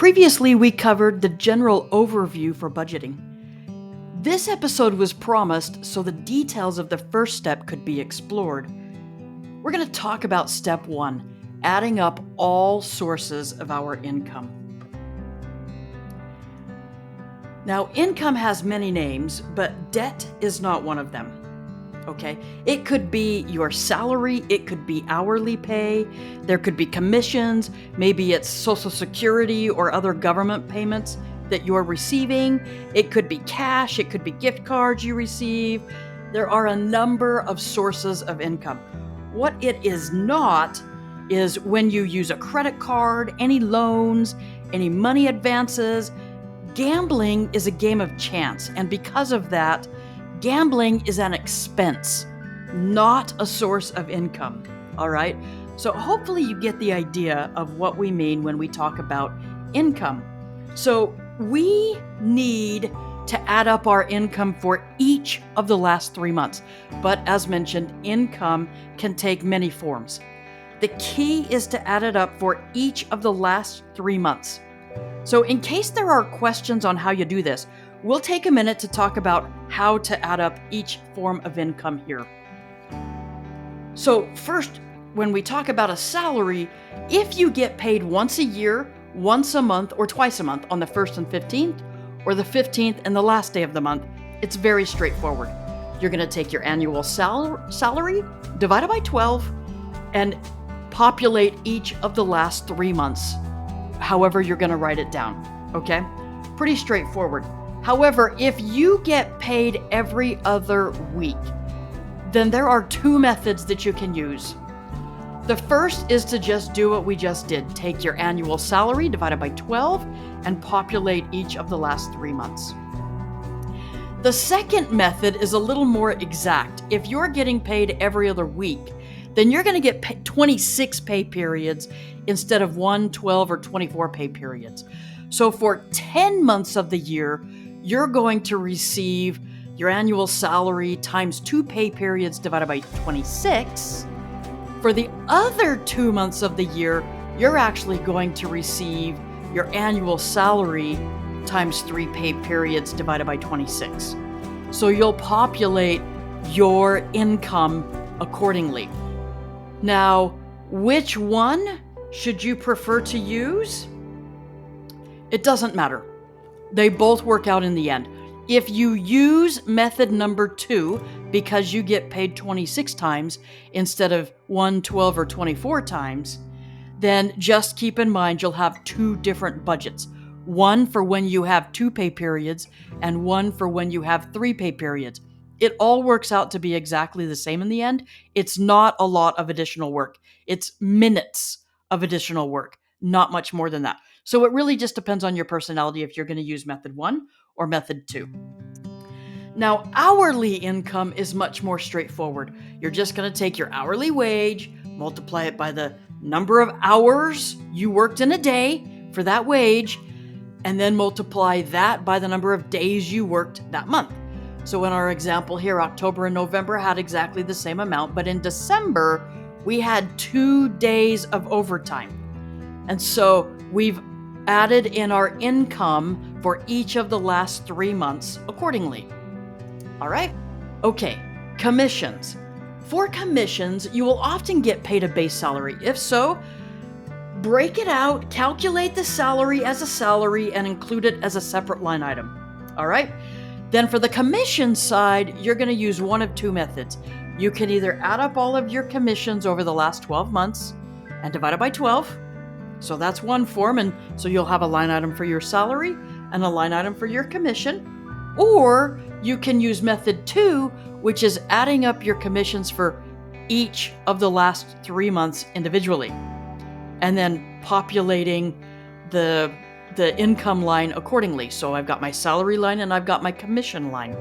Previously, we covered the general overview for budgeting. This episode was promised so the details of the first step could be explored. We're going to talk about step 1, adding up all sources of our income. Now, income has many names, but debt is not one of them. Okay, it could be your salary, it could be hourly pay, there could be commissions, maybe it's Social Security or other government payments that you're receiving. It could be cash, it could be gift cards you receive. There are a number of sources of income. What it is not is when you use a credit card, any loans, any money advances. Gambling is a game of chance, and because of that, gambling is an expense, not a source of income, all right? So hopefully you get the idea of what we mean when we talk about income. So we need to add up our income for each of the last 3 months. But as mentioned, income can take many forms. The key is to add it up for each of the last 3 months. So in case there are questions on how you do this, we'll take a minute to talk about how to add up each form of income here. So first, when we talk about a salary, if you get paid once a year, once a month, or twice a month on the 1st and 15th, or the 15th and the last day of the month, it's very straightforward. You're going to take your annual salary, divide it by 12, and populate each of the last 3 months, however you're going to write it down, okay? Pretty straightforward. However, if you get paid every other week, then there are 2 methods that you can use. The first is to just do what we just did. Take your annual salary divided by 12 and populate each of the last 3 months. The second method is a little more exact. If you're getting paid every other week, then you're going to get 26 pay periods instead of 1, 12, or 24 pay periods. So for 10 months of the year, you're going to receive your annual salary times 2 pay periods divided by 26. For the other 2 months of the year, you're actually going to receive your annual salary times 3 pay periods divided by 26. So you'll populate your income accordingly. Now, which one should you prefer to use? It doesn't matter. They both work out in the end. If you use method number 2 because you get paid 26 times instead of 1, 12, or 24 times, then just keep in mind you'll have 2 different budgets. One for when you have 2 pay periods and one for when you have 3 pay periods. It all works out to be exactly the same in the end. It's not a lot of additional work. It's minutes of additional work, not much more than that. So it really just depends on your personality if you're going to use method 1 or method 2. Now, hourly income is much more straightforward. You're just going to take your hourly wage, multiply it by the number of hours you worked in a day for that wage, and then multiply that by the number of days you worked that month. So in our example here, October and November had exactly the same amount, but in December, we had 2 days of overtime. And so we've added in our income for each of the last 3 months accordingly. All right? Okay, commissions. For commissions, you will often get paid a base salary. If so, break it out, calculate the salary as a salary, and include it as a separate line item. All right? Then for the commission side, you're going to use one of 2 methods. You can either add up all of your commissions over the last 12 months and divide it by 12. So that's one form, and so you'll have a line item for your salary and a line item for your commission. Or you can use method 2, which is adding up your commissions for each of the last 3 months individually, and then populating the income line accordingly. So I've got my salary line and I've got my commission line.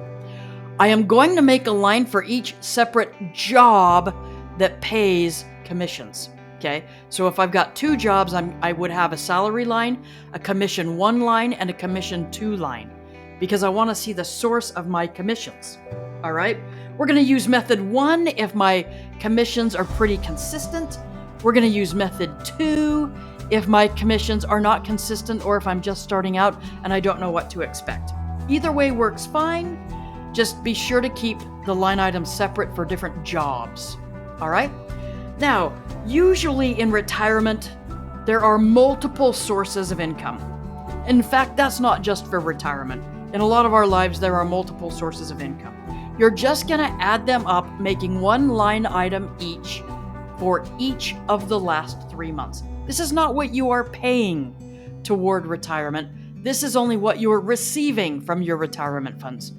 I am going to make a line for each separate job that pays commissions. Okay, so if I've got 2 jobs, I would have a salary line, a commission 1 line, and a commission 2 line, because I want to see the source of my commissions. All right, we're going to use method 1 if my commissions are pretty consistent. We're going to use method 2 if my commissions are not consistent or if I'm just starting out and I don't know what to expect. Either way works fine. Just be sure to keep the line items separate for different jobs. All right? Now, usually in retirement, there are multiple sources of income. In fact, that's not just for retirement. In a lot of our lives, there are multiple sources of income. You're just going to add them up, making one line item each for each of the last 3 months. This is not what you are paying toward retirement. This is only what you are receiving from your retirement funds.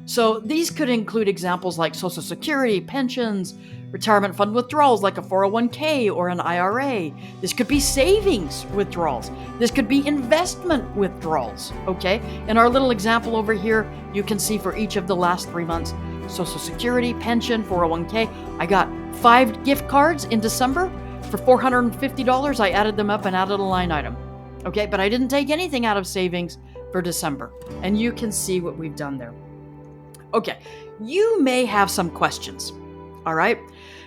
So these could include examples like Social Security, pensions, retirement fund withdrawals like a 401k or an IRA. This could be savings withdrawals. This could be investment withdrawals, okay? In our little example over here, you can see for each of the last 3 months, Social Security, pension, 401k. I got 5 gift cards in December for $450. I added them up and added a line item, okay? But I didn't take anything out of savings for December. And you can see what we've done there. Okay, you may have some questions, all right?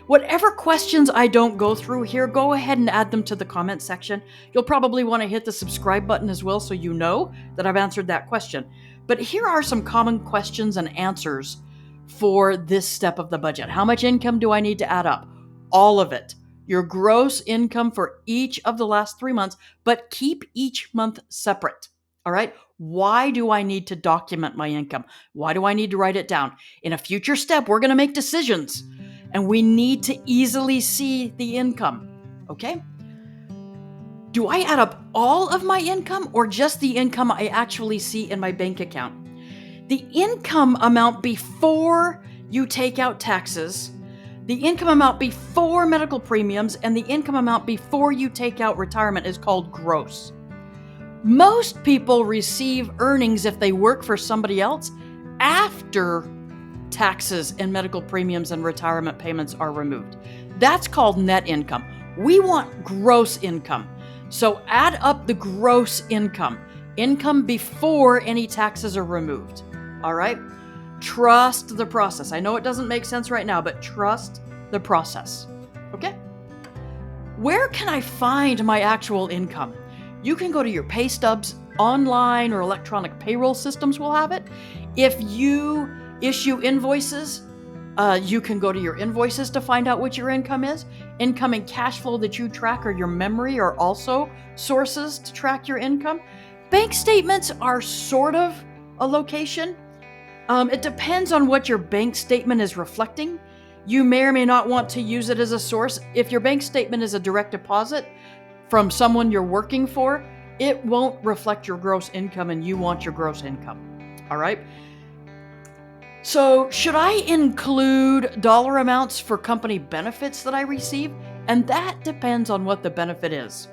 Whatever questions I don't go through here, go ahead and add them to the comment section. You'll probably want to hit the subscribe button as well so you know that I've answered that question. But here are some common questions and answers for this step of the budget. How much income do I need to add up? All of it. Your gross income for each of the last 3 months, but keep each month separate, all right? Why do I need to document my income? Why do I need to write it down? In a future step, we're going to make decisions, and we need to easily see the income, okay? Do I add up all of my income or just the income I actually see in my bank account? The income amount before you take out taxes, the income amount before medical premiums, and the income amount before you take out retirement is called gross. Most people receive earnings if they work for somebody else after taxes and medical premiums and retirement payments are removed. That's called net income. We want gross income. So add up the gross income, income before any taxes are removed. All right? Trust the process. I know it doesn't make sense right now, but trust the process. Okay? Where can I find my actual income? You can go to your pay stubs. Online or electronic payroll systems will have it. If you issue invoices, you can go to your invoices to find out what your income is. Income and cash flow that you track or your memory are also sources to track your income. Bank statements are sort of a location. It depends on what your bank statement is reflecting. You may or may not want to use it as a source. If your bank statement is a direct deposit from someone you're working for, it won't reflect your gross income, and you want your gross income. All right? So should I include dollar amounts for company benefits that I receive? And that depends on what the benefit is.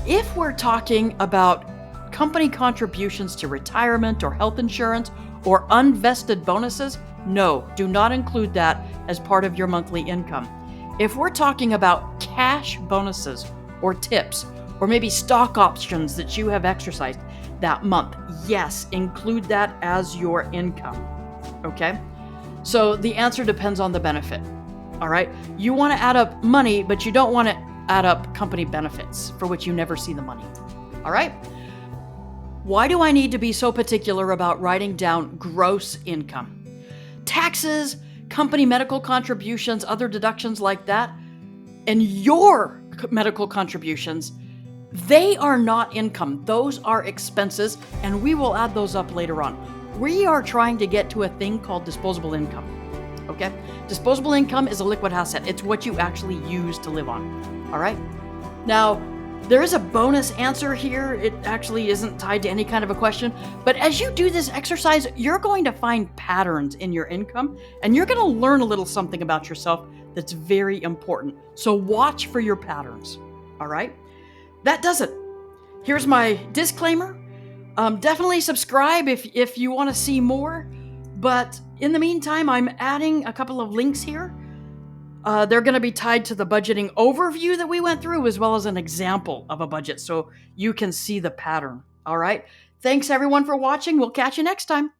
If we're talking about company contributions to retirement or health insurance or unvested bonuses, no, do not include that as part of your monthly income. If we're talking about cash bonuses or tips, or maybe stock options that you have exercised that month, yes, include that as your income, okay? So the answer depends on the benefit, all right? You want to add up money, but you don't want to add up company benefits for which you never see the money, all right? Why do I need to be so particular about writing down gross income? Taxes, company medical contributions, other deductions like that, and your medical contributions, they are not income. Those are expenses, and we will add those up later on. We are trying to get to a thing called disposable income, okay? Disposable income is a liquid asset. It's what you actually use to live on, all right? Now, there is a bonus answer here. It actually isn't tied to any kind of a question, but as you do this exercise, you're going to find patterns in your income, and you're going to learn a little something about yourself that's very important. So watch for your patterns, all right? That does it. Here's my disclaimer. Definitely subscribe if you want to see more, but in the meantime, I'm adding a couple of links here. They're going to be tied to the budgeting overview that we went through, as well as an example of a budget, so you can see the pattern. All right. Thanks everyone for watching. We'll catch you next time.